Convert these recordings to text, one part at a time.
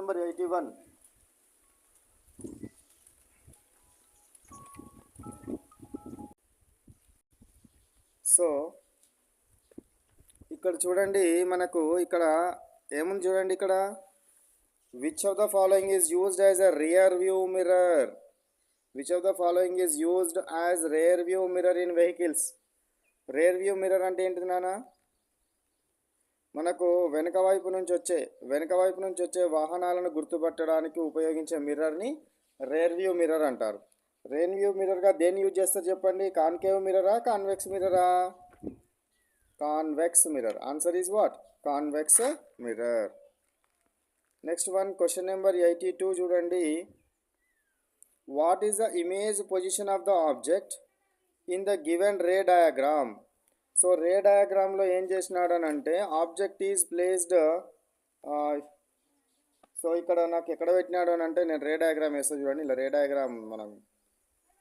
Number 81. So ఇక్కడ చూడండి, మనకు ఇక్కడ ఏముంది చూడండి, ఇక్కడ which of the following is used as a rear view mirror. Which of the following is used as rear view mirror in vehicles. Rear view mirror అంటే ఏంటిది నాన్న? మనకు వెనక వైపు నుంచి వచ్చే వాహనాలను గుర్తుపట్టడానికి ఉపయోగించే మిర్రర్ని రియర్ వ్యూ మిర్రర్ అంటారు. రియర్ వ్యూ మిర్రర్గా దేన్ని యూజ్ చేస్తారు చెప్పండి? కాన్కేవ్ మిర్రరా, కాన్వెక్స్ మిర్రరా? Convex mirror. Answer is what? Convex mirror. Next one, question number 82 చూడండి. What is the image position of the object in the given ray diagram? So ray డయాగ్రామ్లో ఏం చేసినాడు అని అంటే, ఆబ్జెక్ట్ ఈజ్ ప్లేస్డ్. సో ఇక్కడ నాకు ఎక్కడ పెట్టినాడు అని అంటే, నేను రే డయాగ్రామ్ వేస్తాను చూడండి. ఇలా రే డయాగ్రామ్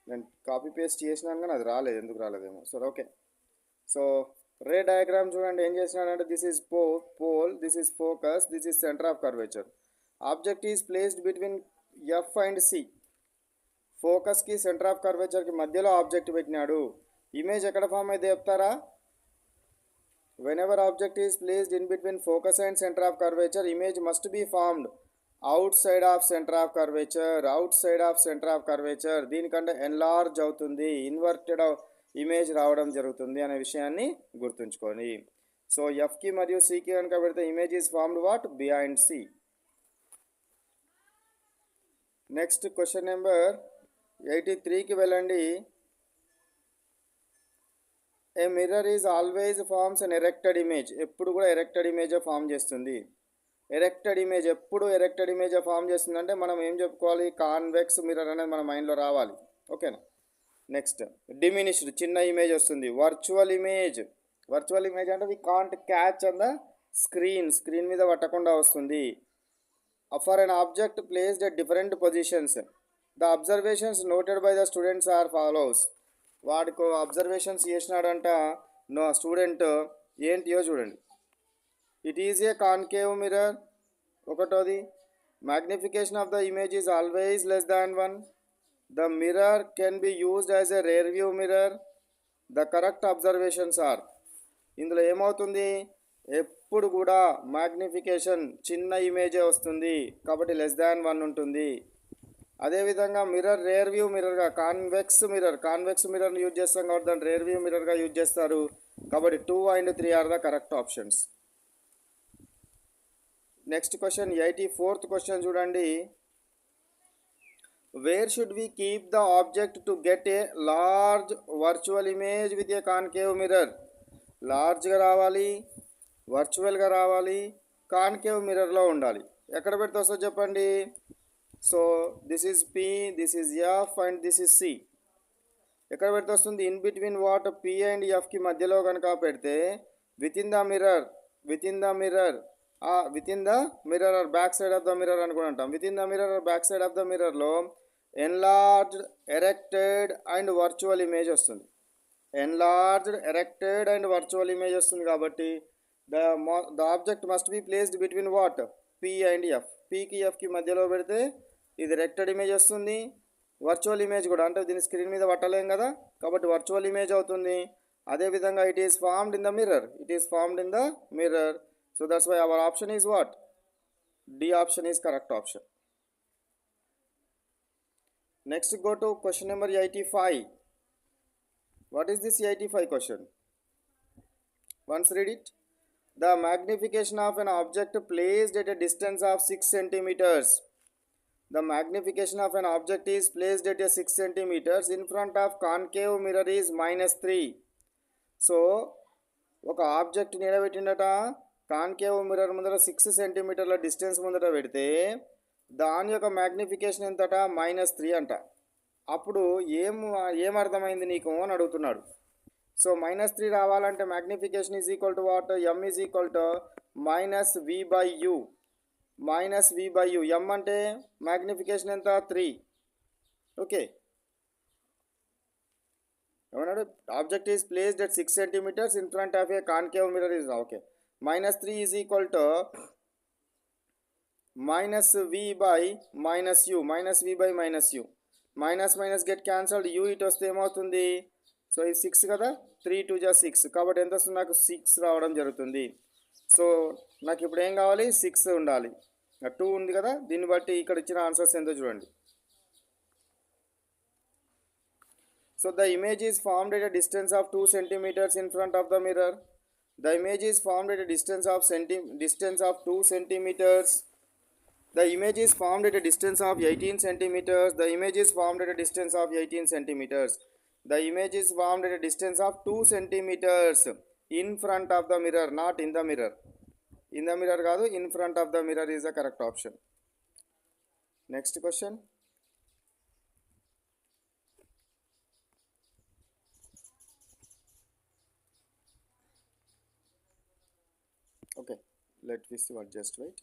నేను కాపీ పేస్ట్ చేసినాను కానీ అది రాలేదు, ఎందుకు రాలేదేమో. So okay, so ray diagram చూడండి ఏం చేసినాడంటే, this is pole, this is focus, this is centre of curvature. Object is placed between F and C. ఫోకస్కి సెంటర్ ఆఫ్ కర్వేచర్కి మధ్యలో ఆబ్జెక్ట్ పెట్టినాడు. ఇమేజ్ ఎక్కడ ఫామ్ అయితే చెప్తారా? Whenever object is placed in between focus and centre of curvature, image must be formed out side of centre of curvature. Out side of centre of curvature దీనికంటే enlarge అవుతుంది, inverted image రావడం జరుగుతుంది అనే విషయాన్ని గుర్తుంచుకొని. So ఎఫ్కి మరియు సికి కనుక పెడితే image is formed what? Behind C. Next question number 83కి వెళ్ళండి. A mirror is always forms an erected image. ఎప్పుడు కూడా ఎరెక్టెడ్ ఇమేజే ఫామ్ చేస్తుంది. ఎరెక్టెడ్ ఇమేజ్ ఎప్పుడు ఎరెక్టెడ్ ఇమేజే ఫామ్ చేస్తుంది అంటే మనం ఏం చెప్పుకోవాలి? కాన్వెక్స్ మిర్రర్ అనేది మన మైండ్లో రావాలి. ఓకేనా? నెక్స్ట్ డిమినిష్డ్, చిన్న ఇమేజ్ వస్తుంది. వర్చువల్ ఇమేజ్ అంటే we can't catch on the screen మీద పట్టకుండా వస్తుంది. For an object placed at different positions, the observations noted by the students are follows. వాడికి అబ్జర్వేషన్స్ చేసినాడంట స్టూడెంట్, ఏంటియో చూడండి. It is a concave mirror. ఒకటోది, magnification of the image is always less than 1. The mirror can be used as a rear view mirror. The correct observations are. ఇందులో ఏమవుతుంది? ఎప్పుడు కూడా magnification చిన్న ఇమేజే వస్తుంది కాబట్టి లెస్ దాన్ 1 ఉంటుంది. అదేవిధంగా మిర్రర్ రియర్ వ్యూ మిర్రర్గా కాన్వెక్స్ మిర్రర్ని యూజ్ చేస్తాం కాబట్టి దాన్ని రియర్ వ్యూ మిర్రర్గా యూజ్ చేస్తారు. కాబట్టి 2 and 3 are the correct options. Next question 84th question చూడండి. Where should we keep the object to get a large virtual image with a concave mirror? లార్జ్గా రావాలి, వర్చువల్గా రావాలి, కాన్కేవ్ మిర్రర్లో ఉండాలి. ఎక్కడ పెడితే వస్తుందో చెప్పండి. So this is P, this is F and this is C. ఎక్కడ పెడితే వస్తుంది? In between what? P and ఎఫ్కి మధ్యలో కనుక పెడితే within the mirror or back side of the mirror అని కూడా అంటాం. Within the mirror or back side of the మిర్రర్లో enlarged, erected and virtual image వస్తుంది. కాబట్టి the object must be placed between what? P and F. పీకి ఎఫ్కి మధ్యలో పెడితే ఇది ఎరెక్టెడ్ ఇమేజ్ వస్తుంది. వర్చువల్ ఇమేజ్ కూడా, అంటే దీన్ని స్క్రీన్ మీద పట్టలేం కదా కాబట్టి వర్చువల్ ఇమేజ్ అవుతుంది. అదేవిధంగా it is formed in the mirror. So that's why our option is what? D option is correct option. Next go to question number 85. What is this 85 question? Once read it. The magnification of an object placed at a distance of 6 centimeters. The magnification of an object is placed at a 6 centimeters in front of concave mirror is -3. So ఒక object నిలబెట్టిండట concave mirror ముందర 6 సెంటీమీటర్ల distance ముందట పెడితే దాని యొక్క magnification ఎంతట? -3 అంట. అప్పుడు ఏం అర్థమైంది నీకు అని అడుగుతున్నాడు. సో -3 రావాలంటే magnification is equal to what? M is equal to -v/u. M అంటే మ్యాగ్నిఫికేషన్ ఎంత? 3. ఓకే, ఏమన్నాడు? Object is placed at 6 centimeters in front of a concave mirror is okay. -3 is equal to minus v by minus u, minus v by minus u, minus minus get cancelled, you ఇటు వస్తే ఏమవుతుంది, so ఇది 6 కదా, 3 2 జా 6, కాబట్టి ఎంత వస్తుంది నాకు 6 రావడం జరుగుతుంది. సో నాకు ఇప్పుడు ఏం కావాలి, 6 ఉండాలి, 2 ఉంది కదా, దీన్ని బట్టి ఇక్కడ ఇచ్చిన ఆన్సర్స్ ఎంతో చూడండి. So the image is formed at a distance of 2 centimeters in front of the mirror. The image is formed at a distance of 2 centimeters. The image is formed at a distance of 18 centimeters. The image is formed at a distance of 18 centimeters. The image is formed at a distance of 2 centimeters in front of the mirror, not in the mirror. In the mirror కాదు, in front of the mirror is the correct option. Next question. Okay, let me see what, just wait.